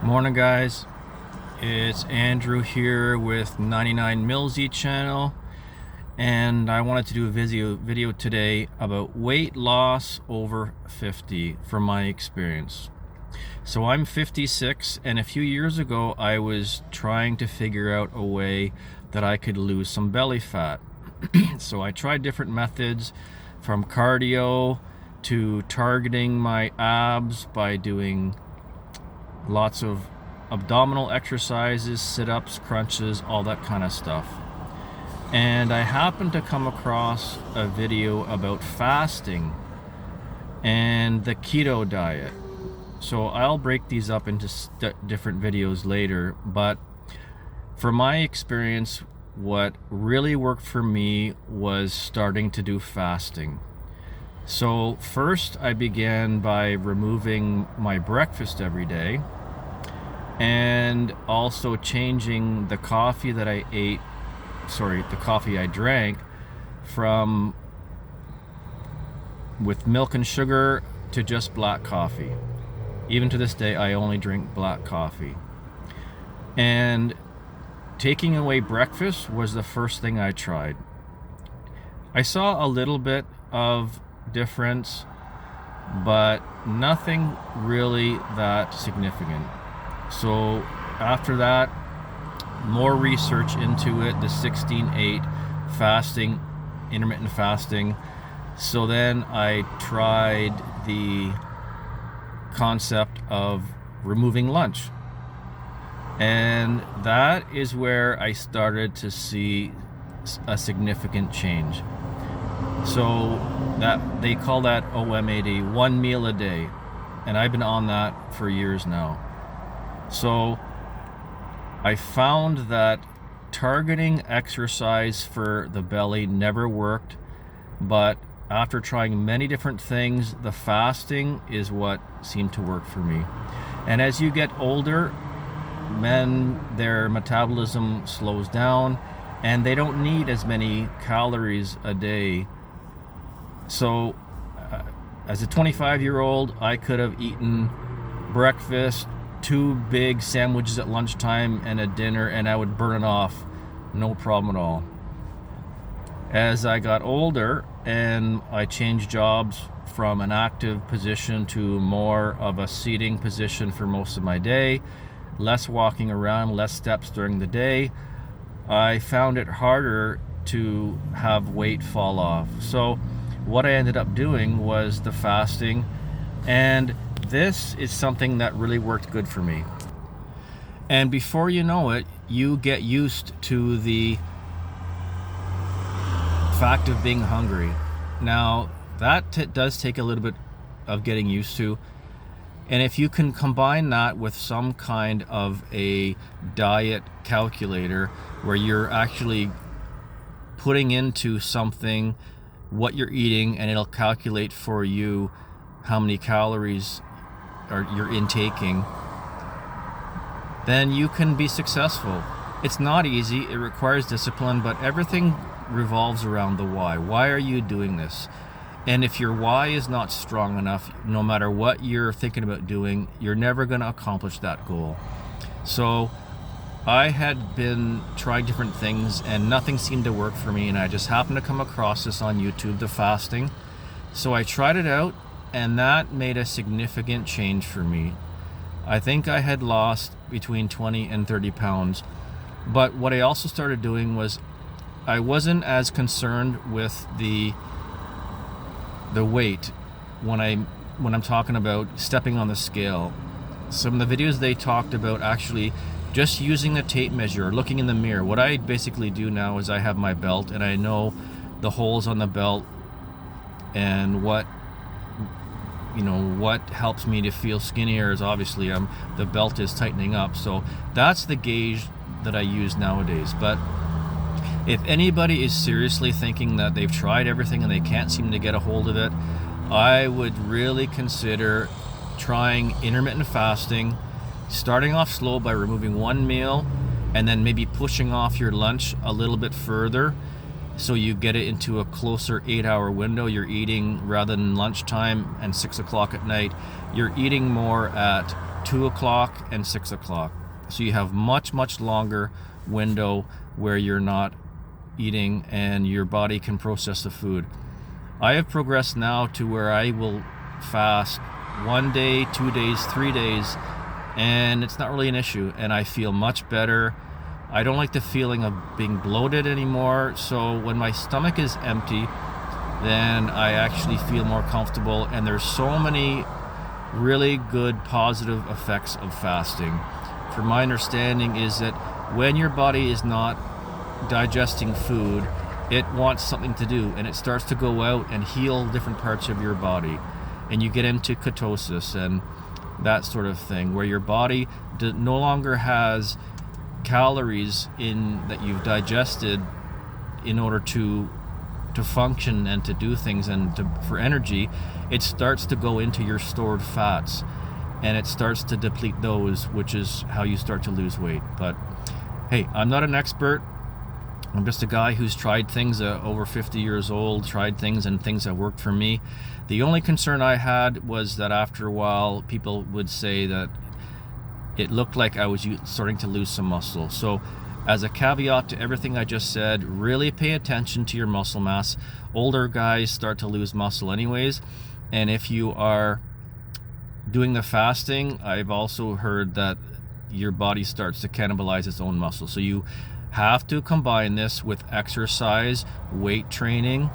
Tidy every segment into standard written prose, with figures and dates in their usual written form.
Morning, guys. It's Andrew here with 99 Millsy channel, and I wanted to do a video today about weight loss over 50 from my experience. So I'm 56, and a few years ago I was trying to figure out a way that I could lose some belly fat. So I tried different methods, from cardio to targeting my abs by doing lots of abdominal exercises, sit-ups, crunches, all that kind of stuff. And I happened to come across a video about fasting and the keto diet. So I'll break these up into different videos later, but from my experience, what really worked for me was starting to do fasting. So first I began by removing my breakfast every day, and also changing the coffee that the coffee I drank from with milk and sugar to just black coffee. Even to this day, I only drink black coffee. And taking away breakfast was the first thing I tried. I saw a little bit of difference, but nothing really that significant. So after that, more research into it, the 16-8 fasting, intermittent fasting. So then I tried the concept of removing lunch. And that is where I started to see a significant change. So that they call that OMAD, 1 meal a day. And I've been on that for years now. So I found that targeting exercise for the belly never worked, but after trying many different things, the fasting is what seemed to work for me. And as you get older, their metabolism slows down and they don't need as many calories a day. So as a 25-year-old, I could have eaten breakfast, 2 big sandwiches at lunchtime, and a dinner, and I would burn it off, no problem at all. As I got older and I changed jobs from an active position to more of a seating position for most of my day, less walking around, less steps during the day, I found it harder to have weight fall off. So what I ended up doing was the fasting, and this is something that really worked good for me. And before you know it, you get used to the fact of being hungry. Now, that does take a little bit of getting used to. And if you can combine that with some kind of a diet calculator where you're actually putting into something what you're eating, and it'll calculate for you how many calories you're intaking, then you can be successful. It's not easy, it requires discipline, but everything revolves around the why. Why are you doing this? And if your why is not strong enough, no matter what you're thinking about doing, you're never going to accomplish that goal. So I had been trying different things and nothing seemed to work for me, and I just happened to come across this on YouTube, the fasting. So I tried it out, and that made a significant change for me. I think I had lost between 20 and 30 pounds. But what I also started doing was I wasn't as concerned with the weight when I'm talking about stepping on the scale. Some of the videos they talked about actually just using the tape measure or looking in the mirror. What I basically do now is I have my belt and I know the holes on the belt and what helps me to feel skinnier is obviously the belt is tightening up. So that's the gauge that I use nowadays. But if anybody is seriously thinking that they've tried everything and they can't seem to get a hold of it, I would really consider trying intermittent fasting, starting off slow by removing 1 meal and then maybe pushing off your lunch a little bit further so you get it into a closer 8-hour window. You're eating, rather than lunchtime and 6 o'clock at night, you're eating more at 2 o'clock and 6 o'clock. So you have much longer window where you're not eating and your body can process the food. I have progressed now to where I will fast 1 day, 2 days, 3 days, and it's not really an issue, and I feel much better. I don't like the feeling of being bloated anymore, so when my stomach is empty, then I actually feel more comfortable, and there's so many really good positive effects of fasting. From my understanding is that when your body is not digesting food, it wants something to do, and it starts to go out and heal different parts of your body, and you get into ketosis and that sort of thing, where your body no longer has calories in that you've digested in order to function and to do things and for energy. It starts to go into your stored fats, and it starts to deplete those, which is how you start to lose weight. But hey, I'm not an expert. I'm just a guy who's tried things, over 50 years old, tried things, and things that worked for me. The only concern I had was that after a while, people would say that it looked like I was starting to lose some muscle. So as a caveat to everything I just said, really pay attention to your muscle mass. Older guys start to lose muscle anyways. And if you are doing the fasting, I've also heard that your body starts to cannibalize its own muscle. So you have to combine this with exercise, weight training,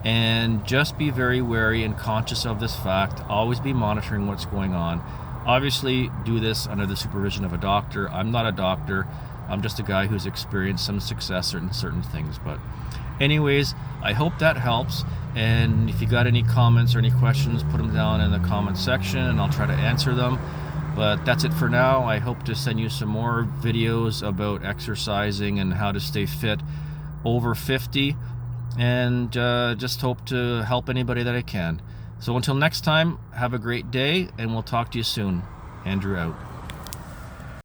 and just be very wary and conscious of this fact. Always be monitoring what's going on. Obviously, do this under the supervision of a doctor. I'm not a doctor. I'm just a guy who's experienced some success in certain things. But anyways, I hope that helps. And if you got any comments or any questions, put them down in the comment section and I'll try to answer them. But that's it for now. I hope to send you some more videos about exercising and how to stay fit over 50. And just hope to help anybody that I can. So until next time, have a great day, and we'll talk to you soon. Andrew out.